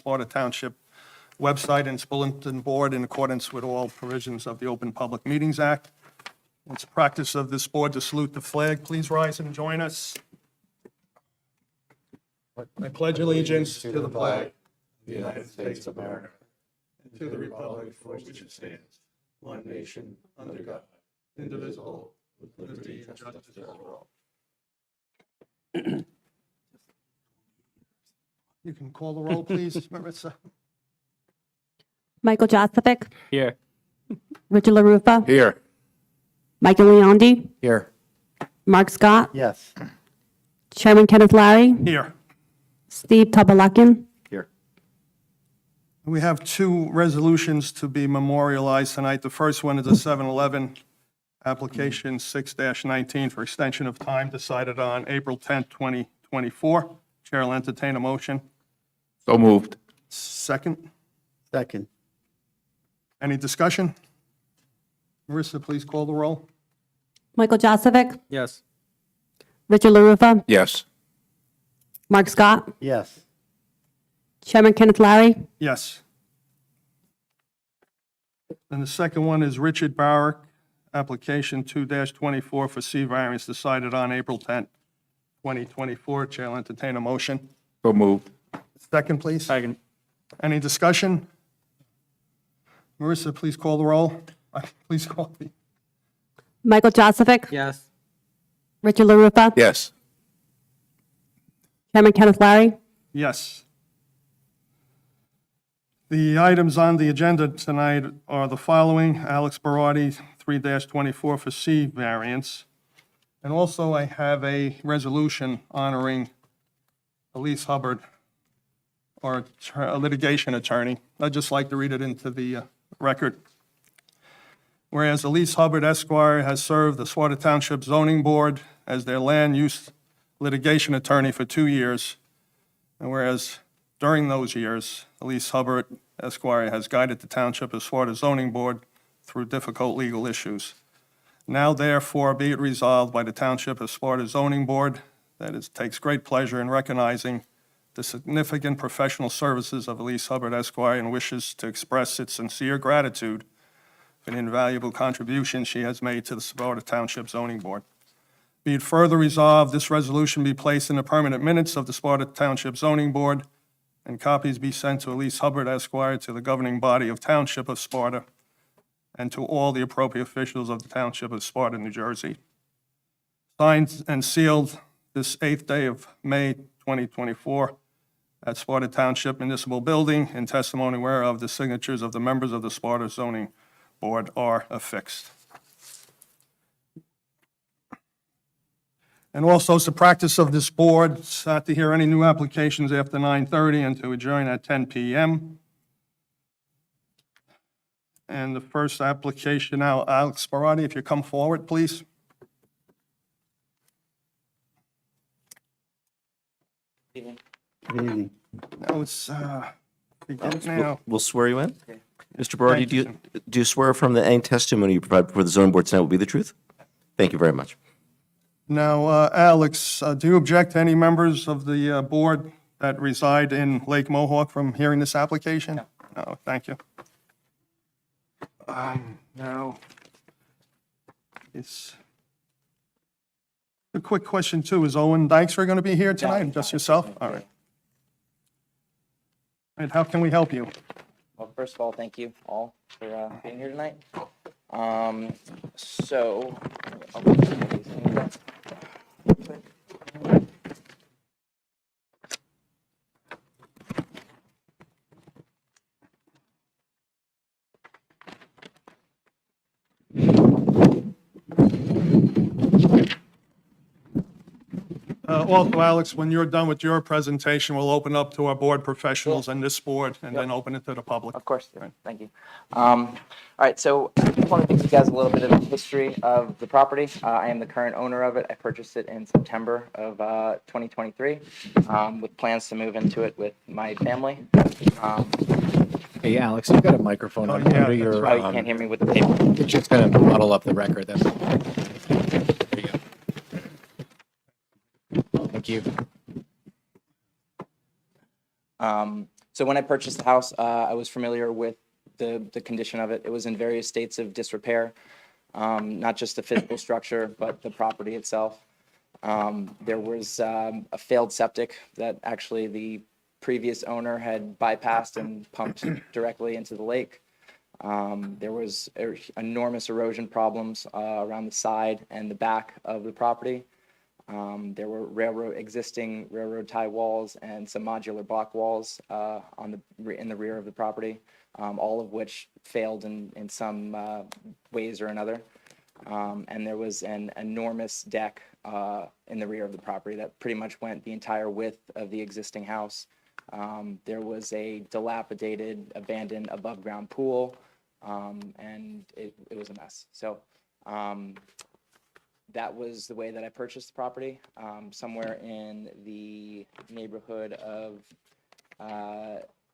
Sparta Township website and its bulletin board in accordance with all provisions of the Open Public Meetings Act. It's a practice of this board to salute the flag. Please rise and join us. I pledge allegiance to the flag of the United States of America and to the republic for which it stands, one nation, under God, indivisible, with liberty and justice for all. You can call the roll, please, Marissa. Michael Joseph, Here. Richard LaRufa, Here. Michael Leondi, Here. Mark Scott, Yes. Chairman Kenneth Larry, Here. Steve Tobalakian. Here. We have two resolutions to be memorialized tonight. The first one is a 7-Eleven application 6-19 for extension of time decided on April 10th, 2024. Chair will entertain a motion. So moved. Second. Second. Any discussion? Marissa, please call the roll. Michael Joseph, Yes. Richard LaRufa, Yes. Mark Scott, Yes. Chairman Kenneth Larry, Yes. And the second one is Richard Barrick, application 2-24 for C variance decided on April 10th, 2024. Chair will entertain a motion. So moved. Second, please. Second. Any discussion? Marissa, please call the roll. Please call the, Michael Joseph, Yes. Richard LaRufa, Yes. Chairman Kenneth Larry, yes. The items on the agenda tonight are the following: Alex Barati, 3-24 for C variance. And also I have a resolution honoring Elise Hubbard, our litigation attorney. I'd just like to read it into the record. Whereas Elise Hubbard Esquire has served the Sparta Township Zoning Board as their land use litigation attorney for 2 years. And whereas during those years, Elise Hubbard Esquire has guided the Township of Sparta Zoning Board through difficult legal issues. Now therefore be it resolved by the Township of Sparta Zoning Board that it takes great pleasure in recognizing the significant professional services of Elise Hubbard Esquire and wishes to express its sincere gratitude for the invaluable contribution she has made to the Sparta Township Zoning Board. Be it further resolved, this resolution be placed in the permanent minutes of the Sparta Township Zoning Board, and copies be sent to Elise Hubbard Esquire, to the governing body of Township of Sparta, and to all the appropriate officials of the Township of Sparta, New Jersey. Signed and sealed this 8th day of May 2024 at Sparta Township Municipal Building, in testimony whereof the signatures of the members of the Sparta Zoning Board are affixed. And also, it's the practice of this board not to hear any new applications after 9:30 and to adjourn at 10 p.m. And the first application now, Alex Barati, if you come forward, please. Good evening. Now it's, begin now. We'll swear you in. Mr. Barati, do you swear from the any testimony you provide before the zoning board tonight will be the truth? Thank you very much. Now, Alex, do you object to any members of the board that reside in Lake Mohawk from hearing this application? No, thank you. Now, it's a quick question too. Is Owen Dykstra going to be here tonight? Just yourself? All right. And how can we help you? Well, first of all, thank you all for being here tonight. So, I'll put these things up. Also, Alex, when you're done with your presentation, we'll open up to our board professionals and this board, and then open it to the public. Of course, thank you. All right, so I just want to give you guys a little bit of a history of the property. I am the current owner of it. I purchased it in September of 2023 with plans to move into it with my family. Hey, Alex, you've got a microphone Oh, up yeah, under your. that's Oh, you can't hear me with the paper. It's just going to muddle up the record. That's. There you go. Thank you. So when I purchased the house, I was familiar with the condition of it. It was in various states of disrepair, not just the physical structure, but the property itself. There was a failed septic that actually the previous owner had bypassed and pumped directly into the lake. There was enormous erosion problems around the side and the back of the property. There were existing railroad tie walls and some modular block walls in the rear of the property, all of which failed in some ways or another. And there was an enormous deck in the rear of the property that pretty much went the entire width of the existing house. There was a dilapidated, abandoned above-ground pool, and it was a mess. So that was the way that I purchased the property, somewhere in the neighborhood of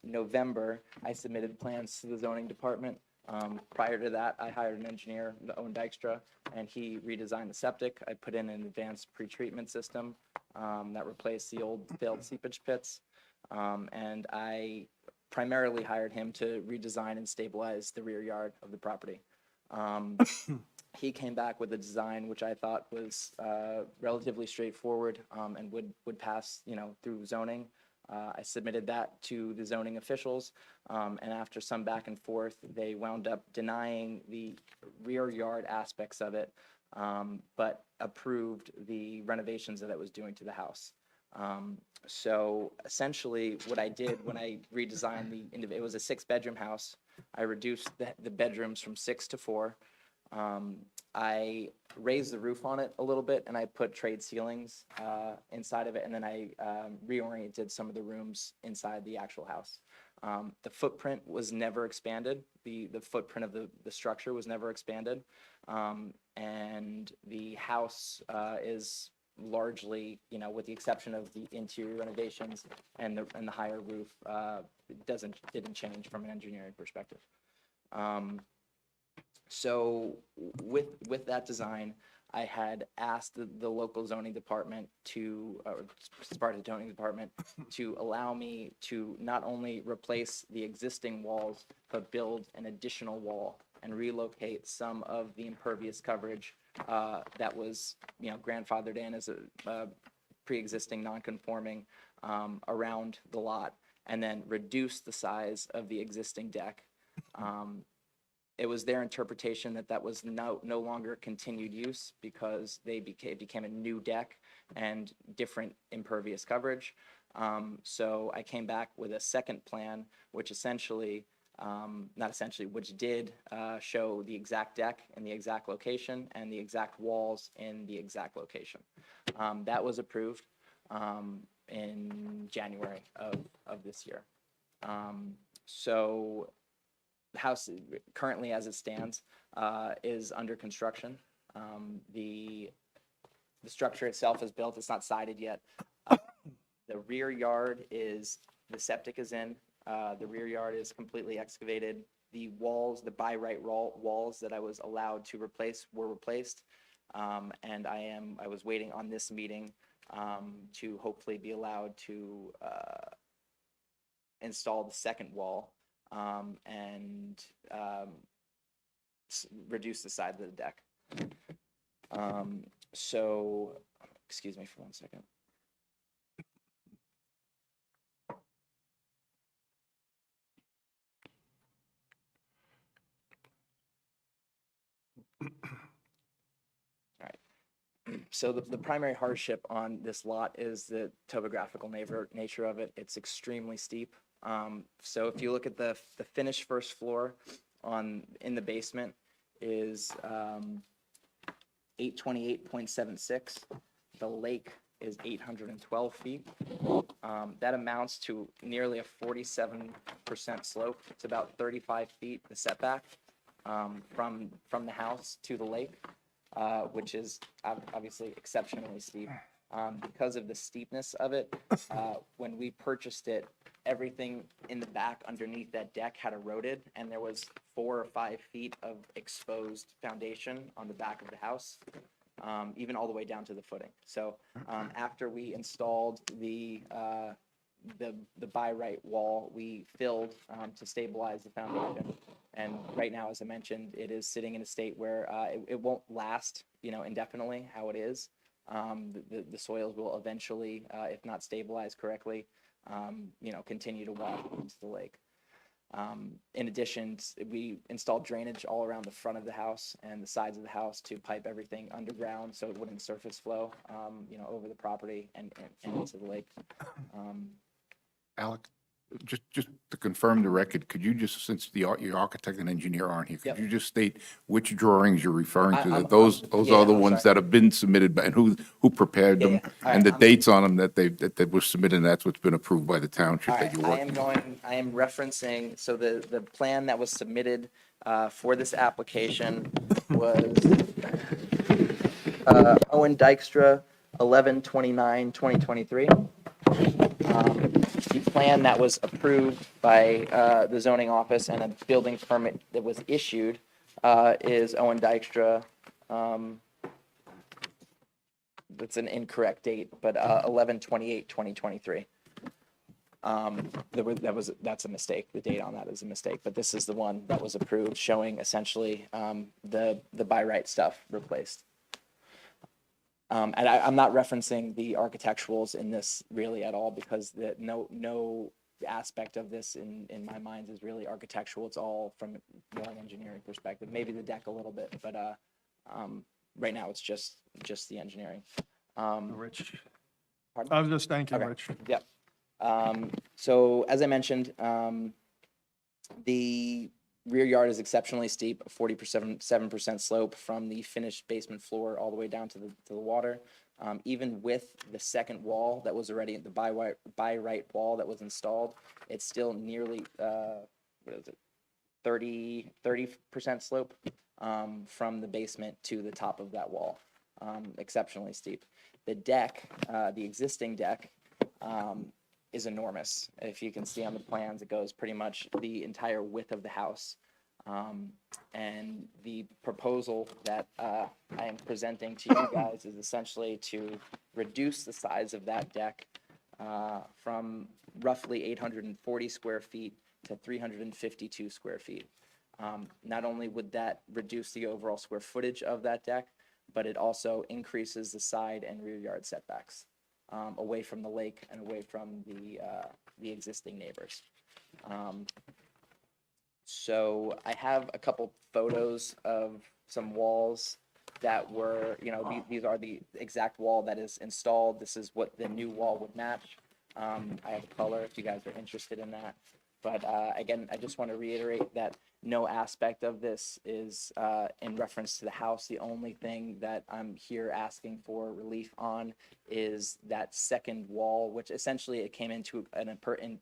November. I submitted plans to the zoning department. Prior to that, I hired an engineer, Owen Dykstra, and he redesigned the septic. I put in an advanced pretreatment system that replaced the old failed seepage pits. And I primarily hired him to redesign and stabilize the rear yard of the property. He came back with a design which I thought was relatively straightforward and would pass, through zoning. I submitted that to the zoning officials, and after some back and forth, they wound up denying the rear yard aspects of it, but approved the renovations that it was doing to the house. So essentially what I did when I redesigned it was a 6-bedroom house. I reduced the bedrooms from 6 to 4. I raised the roof on it a little bit, and I put trade ceilings inside of it, and then I reoriented some of the rooms inside the actual house. The footprint was never expanded. The footprint of the structure was never expanded, and the house is largely, with the exception of the interior renovations and the higher roof, didn't change from an engineering perspective. So with that design, I had asked the local zoning department Sparta zoning department to allow me to not only replace the existing walls, but build an additional wall and relocate some of the impervious coverage that was, grandfathered in as a pre-existing non-conforming around the lot, and then reduce the size of the existing deck. It was their interpretation that was no longer continued use because they became a new deck and different impervious coverage. So I came back with a second plan, which which did show the exact deck in the exact location and the exact walls in the exact location. That was approved in January of this year. So the house currently, as it stands, is under construction. The structure itself is built. It's not sided yet. The rear yard the septic is in. The rear yard is completely excavated. The walls, the by right walls that I was allowed to replace were replaced. And I was waiting on this meeting to hopefully be allowed to install the second wall and reduce the size of the deck. So, excuse me for 1 second. All right. So the primary hardship on this lot is the topographical nature of it. It's extremely steep. So if you look at the finished first floor in the basement is 828.76. The lake is 812 feet. That amounts to nearly a 47% slope. It's about 35 feet, the setback from the house to the lake, which is obviously exceptionally steep. Because of the steepness of it, when we purchased it, everything in the back underneath that deck had eroded, and there was 4 or 5 feet of exposed foundation on the back of the house, even all the way down to the footing. So after we installed the the by right wall we filled to stabilize the foundation. And right now, as I mentioned, it is sitting in a state where it won't last, indefinitely how it is. The soils will eventually, if not stabilized correctly, continue to wash into the lake. In addition, we installed drainage all around the front of the house and the sides of the house to pipe everything underground so it wouldn't surface flow, over the property and into the lake. Alex, just to confirm the record, could you just, since your architect and engineer aren't here, Yep. could you just state which drawings you're referring to? I'm- That those yeah, are the I'm ones sorry. that have been submitted, and who prepared Yeah, them? yeah. All And the right, dates on them that were submitted, and that's what's been approved by the township All that right, you're working on? I am referencing, so the plan that was submitted for this application was Owen Dykstra, 11/29/2023. The plan that was approved by the zoning office and a building permit that was issued is Owen Dykstra. That's an incorrect date, but 11/28/2023. That's a mistake. The date on that is a mistake, but this is the one that was approved, showing essentially the by right stuff replaced. And I'm not referencing the architecturals in this really at all, because no aspect of this in my mind is really architectural. It's all from more an engineering perspective. Maybe the deck a little bit, but right now it's just the engineering. Rich. Pardon? I was just thanking Okay. Rich. Yep. So as I mentioned, the rear yard is exceptionally steep, 47% slope from the finished basement floor all the way down to the water. Even with the second wall that was already the by right wall that was installed, it's still nearly 30% slope from the basement to the top of that wall. Exceptionally steep. The deck, the existing deck, is enormous. If you can see on the plans, it goes pretty much the entire width of the house. And the proposal that I am presenting to you guys is essentially to reduce the size of that deck from roughly 840 square feet to 352 square feet. Not only would that reduce the overall square footage of that deck, but it also increases the side and rear yard setbacks away from the lake and away from the existing neighbors. So I have a couple photos of some walls that were, these are the exact wall that is installed. This is what the new wall would match. I have a color if you guys are interested in that. But again, I just want to reiterate that no aspect of this is in reference to the house. The only thing that I'm here asking for relief on is that second wall, which essentially it came into an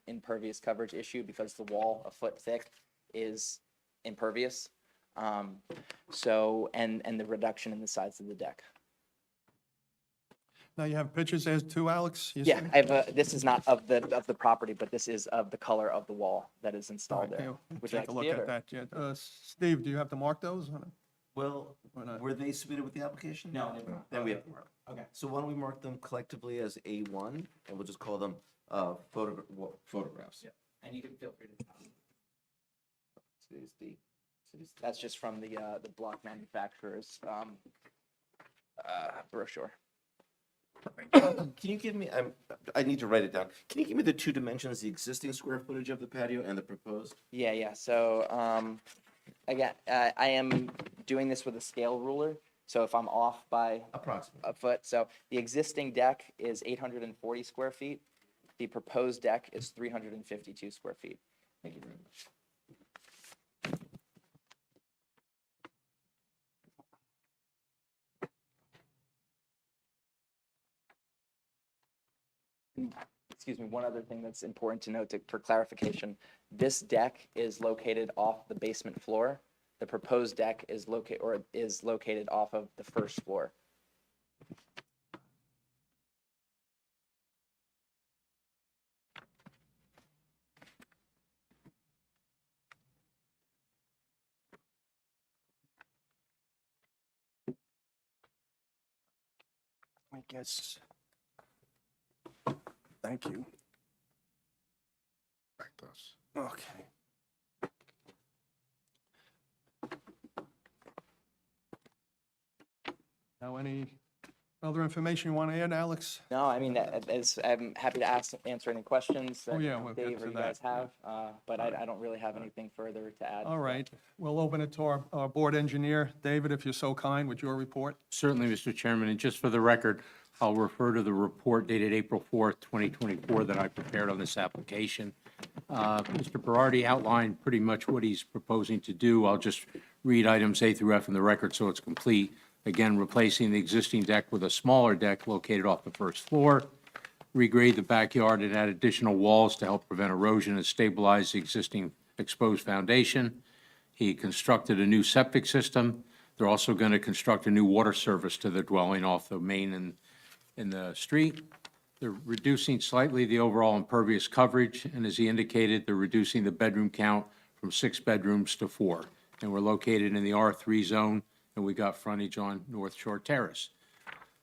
impervious coverage issue because the wall, a foot thick, is impervious. So, and the reduction in the size of the deck. Now you have pictures as too, Alex? you Yeah, say? I have this is not of the property, but this is of the color of the wall that is All installed right, there. okay, Would you take like a to look see it, at or- that. Yeah. Steve, do you have to mark those? Well, Why not? were they submitted with the application? No, they were not. Then we have to mark. Okay. So why don't we mark them collectively as A1, and we'll just call them photographs. Yeah. And you can feel free to. Today's date. That's just from the block manufacturer's brochure. Can you give me, I need to write it down. Can you give me the two dimensions, the existing square footage of the patio and the proposed? Yeah. So again, I am doing this with a scale ruler. So if I'm off by Approximately. a foot, so the existing deck is 840 square feet. The proposed deck is 352 square feet. Thank you very much. Excuse me, one other thing that's important to note for clarification, this deck is located off the basement floor. The proposed deck is located off of the first floor. I guess. Thank you. us. Okay. Now, any other information you want to add, Alex? No, I mean, I'm happy to answer any questions that yeah, we'll get Dave to or you that, guys have, but I don't really have anything further to add. All right, we'll open it to our board engineer. David, if you're so kind, with your report. Certainly, Mr. Chairman, and just for the record, I'll refer to the report dated April 4th, 2024 that I prepared on this application. Mr. Berardi outlined pretty much what he's proposing to do. I'll just read items A through F in the record so it's complete. Again, replacing the existing deck with a smaller deck located off the first floor, regrade the backyard and add additional walls to help prevent erosion and stabilize the existing exposed foundation. He constructed a new septic system. They're also going to construct a new water service to the dwelling off the main and in the street. They're reducing slightly the overall impervious coverage, and as he indicated, they're reducing the bedroom count from 6 bedrooms to 4. And we're located in the R3 zone, and we got frontage on North Shore Terrace.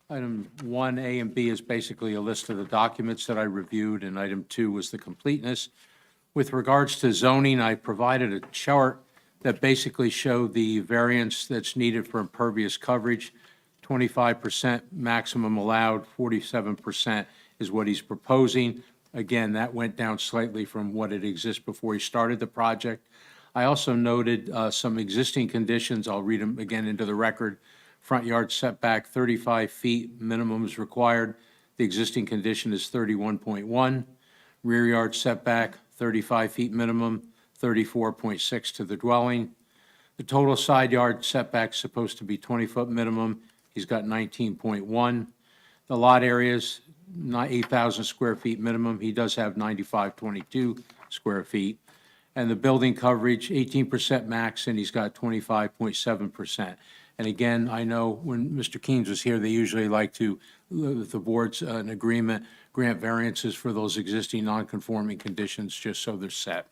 Item 1A and B is basically a list of the documents that I reviewed, and item 2 was the completeness. With regards to zoning, I provided a chart that basically showed the variance that's needed for impervious coverage. 25% maximum allowed, 47% is what he's proposing. Again, that went down slightly from what had existed before he started the project. I also noted some existing conditions. I'll read them again into the record. Front yard setback, 35 feet minimum is required. The existing condition is 31.1. Rear yard setback, 35 feet minimum, 34.6 to the dwelling. The total side yard setback is supposed to be 20-foot minimum. He's got 19.1. The lot areas, 8,000 square feet minimum. He does have 9,522 square feet. And the building coverage, 18% max, and he's got 25.7%. And again, I know when Mr. Keynes was here, they usually like to, with the board's an agreement, grant variances for those existing non-conforming conditions, just so they're set.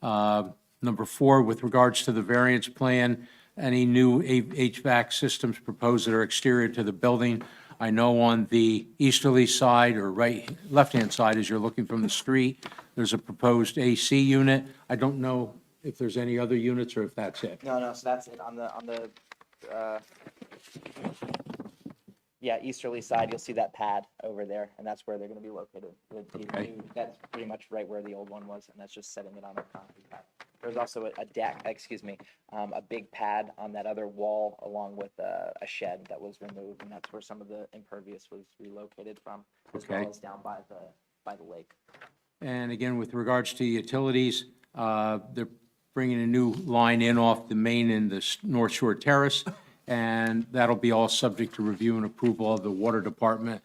Number 4, with regards to the variance plan, any new HVAC systems proposed that are exterior to the building. I know on the easterly side or left-hand side, as you're looking from the street, there's a proposed AC unit. I don't know if there's any other units or if that's it. No, so that's it on the easterly side. You'll see that pad over there, and that's where they're going to be located. Okay. That's pretty much right where the old one was, and that's just setting it on a concrete pad. There's also a deck, a big pad on that other wall, along with a shed that was removed, and that's where some of the impervious was relocated from, as Okay. well as down by the lake. And again, with regards to utilities, they're bringing a new line in off the main in the North Shore Terrace, and that'll be all subject to review and approval of the Water Department,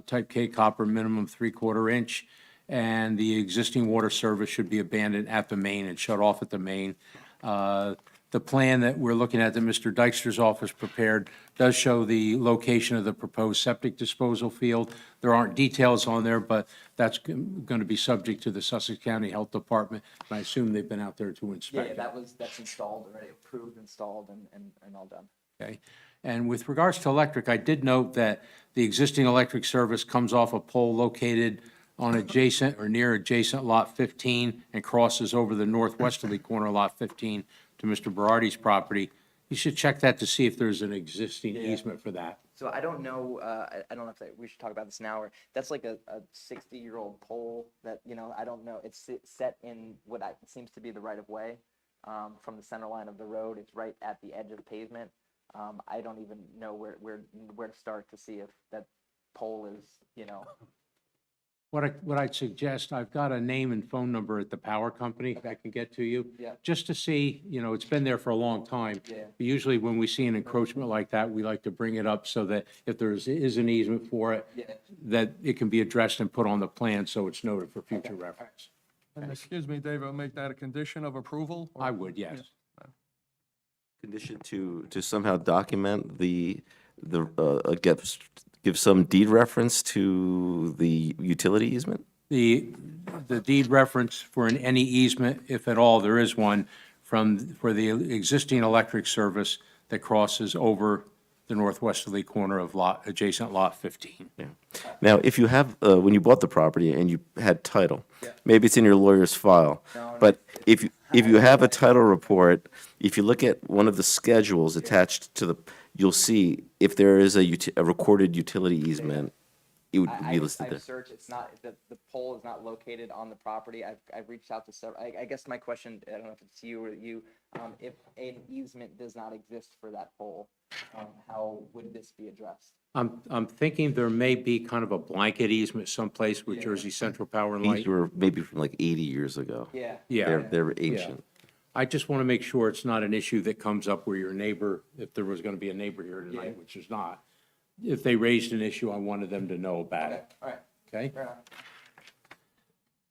type K copper, minimum 3/4 inch, and the existing water service should be abandoned at the main and shut off at the main. The plan that we're looking at that Mr. Dykstra's office prepared does show the location of the proposed septic disposal field. There aren't details on there, but that's going to be subject to the Sussex County Health Department, and I assume they've been out there to inspect it. That's installed already, approved, installed, and all done. Okay. And with regards to electric, I did note that the existing electric service comes off a pole located on adjacent or near adjacent Lot 15 and crosses over the northwesterly corner of Lot 15 to Mr. Berardi's property. You should check that to see if there's an existing easement for that. So I don't know, I don't know if we should talk about this now, or that's like a 60-year-old pole that, I don't know, it's set in what seems to be the right of way from the center line of the road. It's right at the edge of the pavement. I don't even know where to start to see if that pole is, What I'd suggest, I've got a name and phone number at the power company that I can get to you. Yeah. Just to see, it's been there for a long time. Yeah. Usually when we see an encroachment like that, we like to bring it up so that if there is an easement for it, Yeah. that it can be addressed and put on the plan so it's noted for future reference. And excuse me, David, I'll make that a condition of approval? or- I would, yes. Condition to somehow document give some deed reference to the utility easement? The deed reference for any easement, if at all there is one, for the existing electric service that crosses over the northwesterly corner of adjacent lot 15. Yeah. Now, if you have, when you bought the property and you had title, maybe it's in your lawyer's file, but if you have a title report, if you look at one of the schedules attached to the, you'll see if there is a recorded utility easement, it would be listed there. I've searched, it's not, the pole is not located on the property. I've reached out to several, I guess my question, I don't know if it's you or you, if an easement does not exist for that pole, how would this be addressed? I'm thinking there may be kind of a blanket easement someplace with Jersey Central Power and Light. These were maybe from like 80 years ago. Yeah. Yeah. They're ancient. I just want to make sure it's not an issue that comes up where your neighbor, if there was going to be a neighbor here tonight, which is not, if they raised an issue, I wanted them to know about it, All right, okay? fair enough.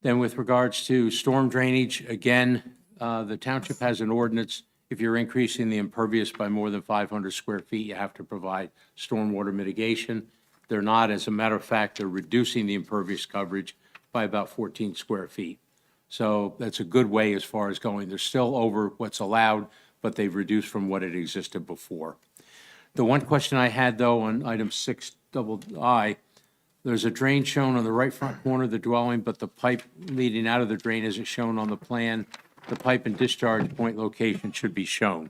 Then with regards to storm drainage, again, the township has an ordinance. If you're increasing the impervious by more than 500 square feet, you have to provide stormwater mitigation. They're not, as a matter of fact, they're reducing the impervious coverage by about 14 square feet. So that's a good way as far as going. They're still over what's allowed, but they've reduced from what it existed before. The one question I had, though, on item 6II, there's a drain shown on the right front corner of the dwelling, but the pipe leading out of the drain isn't shown on the plan. The pipe and discharge point location should be shown.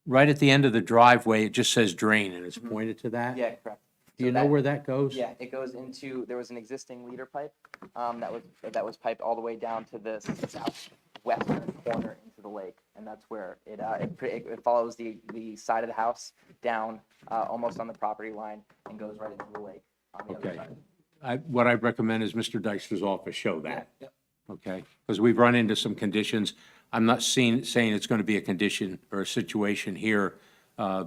Right at the end of the driveway, it just says drain, and it's pointed to that? Yeah, correct. Do you So know that- where that goes? Yeah, it goes into, there was an existing leader pipe, that was piped all the way down to the southwestern corner into the lake. And that's where it follows the side of the house down, almost on the property line and goes right into the lake on the other Okay. side. What I'd recommend is Mr. Dykstra's office show that. Yep. Okay, because we've run into some conditions. I'm not saying it's going to be a condition or a situation here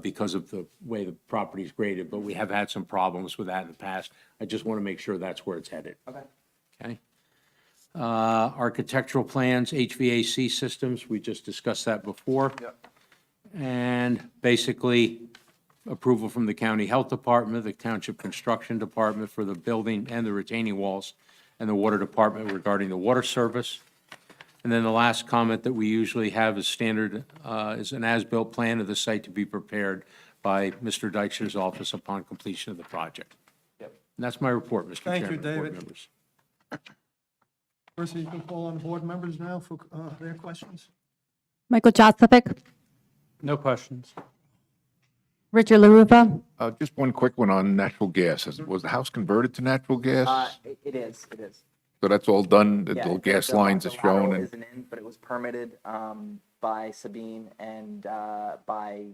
because of the way the property's graded, but we have had some problems with that in the past. I just want to make sure that's where it's headed. Okay. Okay? Architectural plans, HVAC systems, we just discussed that before. Yep. And basically, approval from the county health department, the township construction department for the building and the retaining walls, and the water department regarding the water service. And then the last comment that we usually have is standard, is an as-built plan of the site to be prepared by Mr. Dykstra's office upon completion of the project. Yep. And that's my report, Mr. Thank Chairman. you, and board David. members. Percy, you can call on the board members now for their questions. Michael Joseph, No questions. Richard LaRupa, Just one quick one on natural gas. Was the house converted to natural gas? It is. So that's all done, the Yeah, little gas the lines are lateral shown and, isn't in, but it was permitted by Sabine and by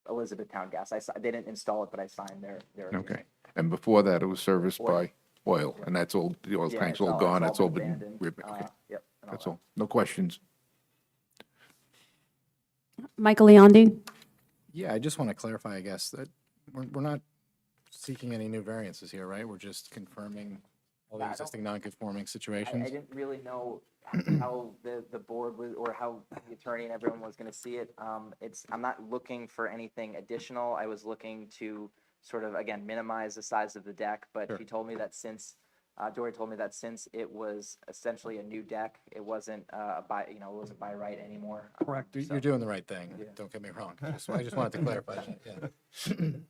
Elizabethtown Gas. They didn't install it, but I signed their okay. agreement. And before that, it was serviced Oil. by oil, and that's all, the oil Yeah, tank's it's all gone, it's that's all been abandoned. ripped. Okay, Yep. and that's that. all. No questions. Michael Leondi, Yeah, I just want to clarify, I guess, that we're not seeking any new variances here, right? We're just confirming all the Yeah, I don't- existing non-conforming I situations? didn't really know how the board was, or how the attorney and everyone was gonna see it. I'm not looking for anything additional. I was looking to sort of, again, minimize the size of the deck, but Sure. she told me that since, Dory told me that since it was essentially a new deck, it wasn't, it wasn't by right anymore. Correct. You're doing the right thing, don't get me wrong. I just wanted to clarify that,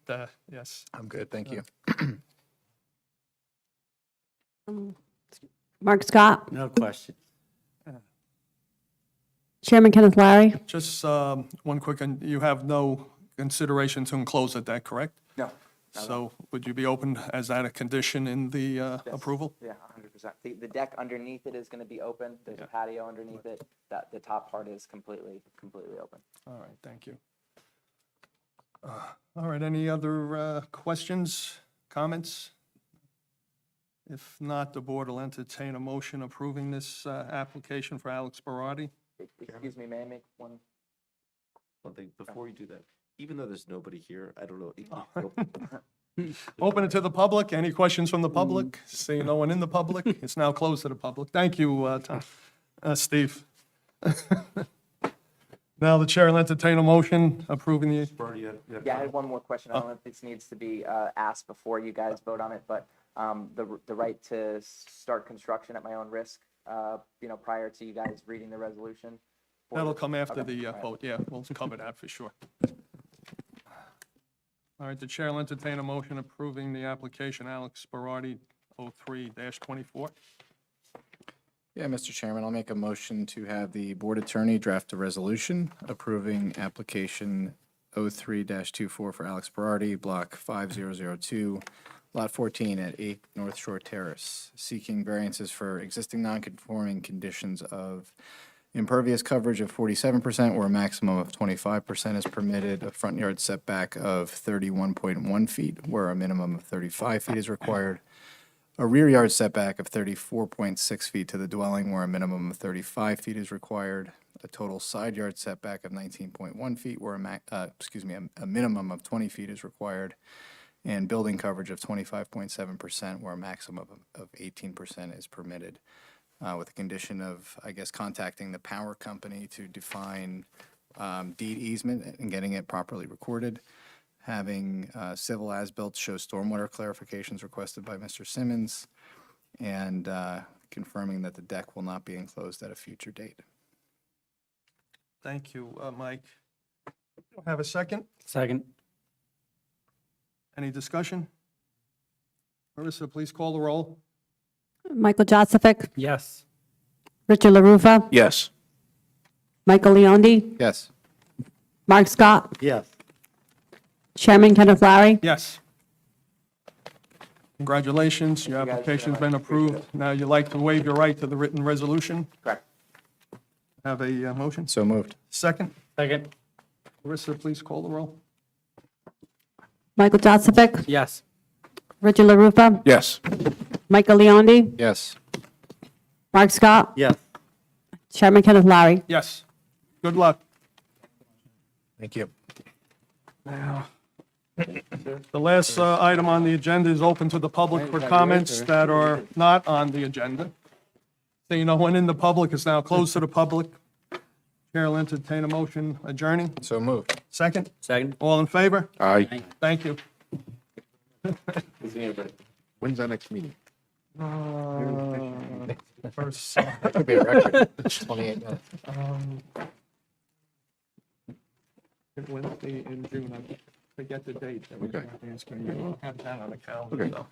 yeah. Yes. I'm good, thank you. Mark Scott, No question. Chairman Kenneth Larry. Just one quick, and you have no consideration to enclose the deck, correct? No. So would you be open as that a condition in the approval? Yeah, 100%. The deck underneath it is gonna be open. There's a patio underneath it. That, the top part is completely open. All right, thank you. All right, any other questions, comments? If not, the board will entertain a motion approving this application for Alex Berardi. Excuse me, may I make one? One thing, before you do that, even though there's nobody here, I don't know. Open it to the public. Any questions from the public? Seeing no one in the public, it's now closed to the public. Thank you, Steve. Now the chair will entertain a motion approving the, Yeah, I had one more question. I don't know if this needs to be asked before you guys vote on it, but the right to start construction at my own risk, prior to you guys reading the resolution. that'll come after Okay, the all right. vote. Yeah, we'll cover that for sure. All right, the chair will entertain a motion approving the application Alex Berardi, 03-24. Yeah, Mr. Chairman, I'll make a motion to have the board attorney draft a resolution approving application 03-24 for Alex Berardi, block 5002, lot 14 at 8 North Shore Terrace, seeking variances for existing non-conforming conditions of impervious coverage of 47%, where a maximum of 25% is permitted, a front yard setback of 31.1 feet, where a minimum of 35 feet is required, a rear yard setback of 34.6 feet to the dwelling, where a minimum of 35 feet is required, a total side yard setback of 19.1 feet, where a minimum of 20 feet is required, and building coverage of 25.7%, where a maximum of 18% is permitted, with the condition of, I guess, contacting the power company to define deed easement and getting it properly recorded, having civil as-built show stormwater clarifications requested by Mr. Simmons, and confirming that the deck will not be enclosed at a future date. Thank you, Mike. Have a second? Second. Any discussion? Marissa, please call the roll. Michael Joseph, Yes. Richard LaRufa, Yes. Michael Leondi, Yes. Mark Scott, Yes. Chairman Kenneth Larry. Yes. Congratulations, your Thank you guys very application's much. been Appreciate approved. Now you'd like to waive your right to the written resolution? Correct. Have a motion? So moved. Second? Second. Marissa, please call the roll. Michael Joseph, Yes. Richard LaRufa, Yes. Michael Leondi, Yes. Mark Scott, Yes. Chairman Kenneth Larry. Yes. Good luck. Thank you. Now, the last item on the agenda is open to the public for comments that are not on the agenda. Seeing no one in the public, is now closed to the public. Chair will entertain a motion adjourning. So moved. Second? Second. All in favor? Aye. Thank you. When's our next meeting? First, That could be a record. 28 minutes. Wednesday in June, I forget the date. I was Okay. going to ask you. You have that on the calendar, Okay. though.